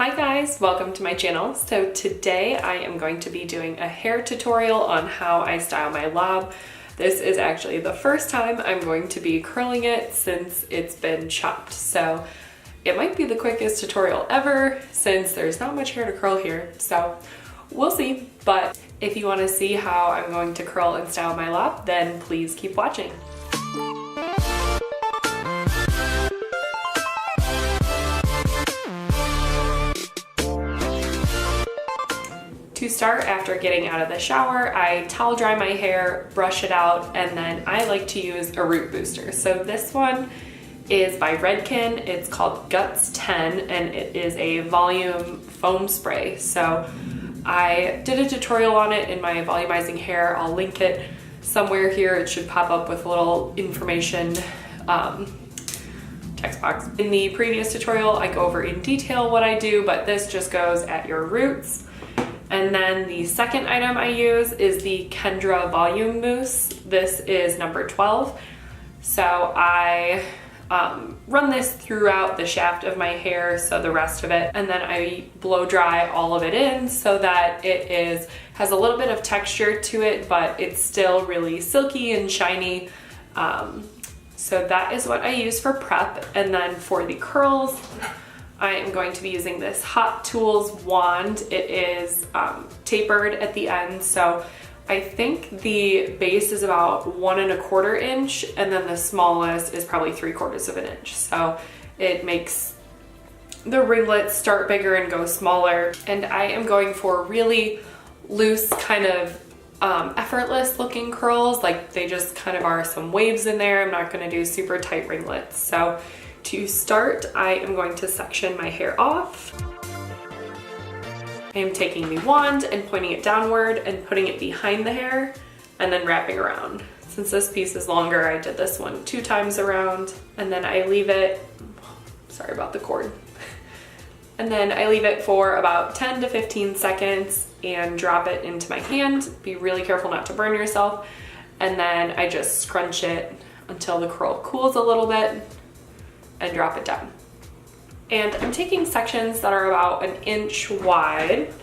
Hi guys, welcome to my channel. So today I am going to be doing a hair tutorial on how I style my lob. This is actually the first time I'm going to be curling it since it's been chopped. So it might be the quickest tutorial ever since there's not much hair to curl here. So we'll see. But if you want to see how I'm going to curl and style my lob, then please keep watching. To start, after getting out of the shower, I towel dry my hair, brush it out, and then I like to use a root booster. So this one is by Redken. It's called Guts 10 and it is a volume foam spray. So I did a tutorial on it in my volumizing hair. I'll link it somewhere here. It should pop up with a little information text box. In the previous tutorial, I go over in detail what I do, but this just goes at your roots. And then the second item I use is the Kendra Volume Mousse. This is number 12. So I run this throughout the shaft of my hair, so the rest of it, and then I blow dry all of it in so that it has a little bit of texture to it, but it's still really silky and shiny. So that is what I use for prep. And then for the curls, I am going to be using this Hot Tools wand. It is tapered at the end, so I think the base is about 1 1/4 inch, and then the smallest is probably 3/4 of an inch. So it makes the ringlets start bigger and go smaller. And I am going for really loose, kind of effortless looking curls. Like they just kind of are some waves in there. I'm not gonna do super tight ringlets. So to start, I am going to section my hair off. I am taking the wand and pointing it downward and putting it behind the hair and then wrapping around. Since this piece is longer, I did this one 2 times around, and then I leave it, sorry about the cord, and then I leave it for about 10 to 15 seconds and drop it into my hand. Be really careful not to burn yourself. And then I just scrunch it until the curl cools a little bit and drop it down. And I'm taking sections that are about 1 inch wide.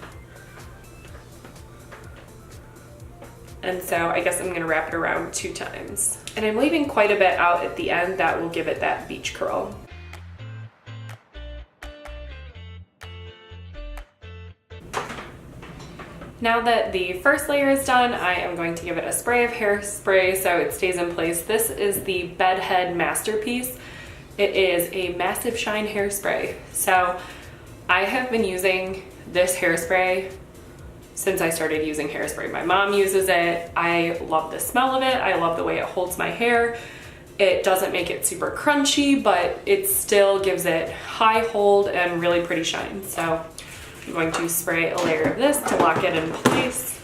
And so I guess I'm gonna wrap it around 2 times. And I'm leaving quite a bit out at the end that will give it that beach curl. Now that the first layer is done, I am going to give it a spray of hairspray so it stays in place. This is the Bedhead Masterpiece. It is a massive shine hairspray. So I have been using this hairspray since I started using hairspray. My mom uses it. I love the smell of it. I love the way it holds my hair. It doesn't make it super crunchy, but it still gives it high hold and really pretty shine. So I'm going to spray a layer of this to lock it in place.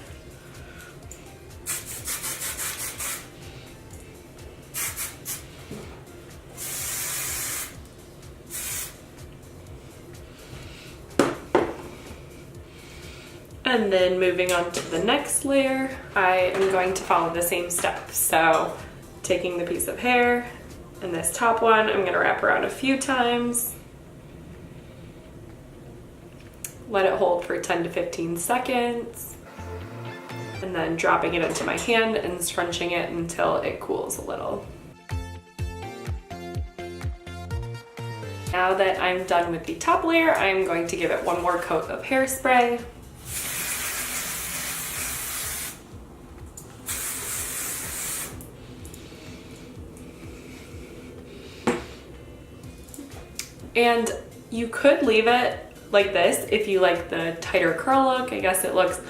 And then moving on to the next layer, I am going to follow the same steps. So taking the piece of hair and this top one, I'm gonna wrap around a few times. Let it hold for 10 to 15 seconds. And then dropping it into my hand and scrunching it until it cools a little. Now that I'm done with the top layer, I'm going to give it one more coat of hairspray. And you could leave it like this if you like the tighter curl look. I guess it looks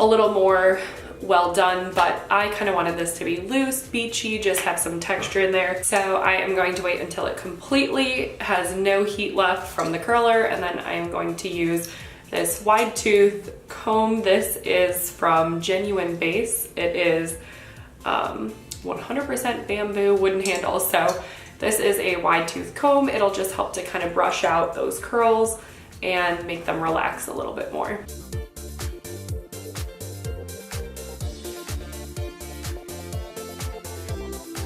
a little more well done, but I kind of wanted this to be loose, beachy, just have some texture in there. So I am going to wait until it completely has no heat left from the curler, and then I am going to use this wide tooth comb. This is from Genuine Base. It is 100% bamboo wooden handle. So this is a wide tooth comb. It'll just help to kind of brush out those curls and make them relax a little bit more.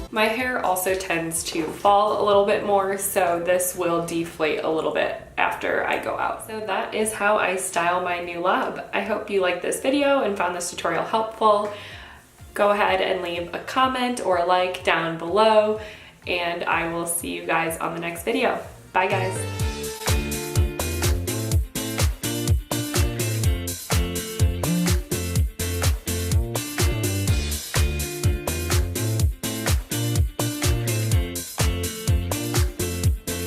My hair also tends to fall a little bit more, so this will deflate a little bit after I go out. So that is how I style my new lab. I hope you liked this video and found this tutorial helpful. Go ahead and leave a comment or a like down below, and I will see you guys on the next video. Bye guys.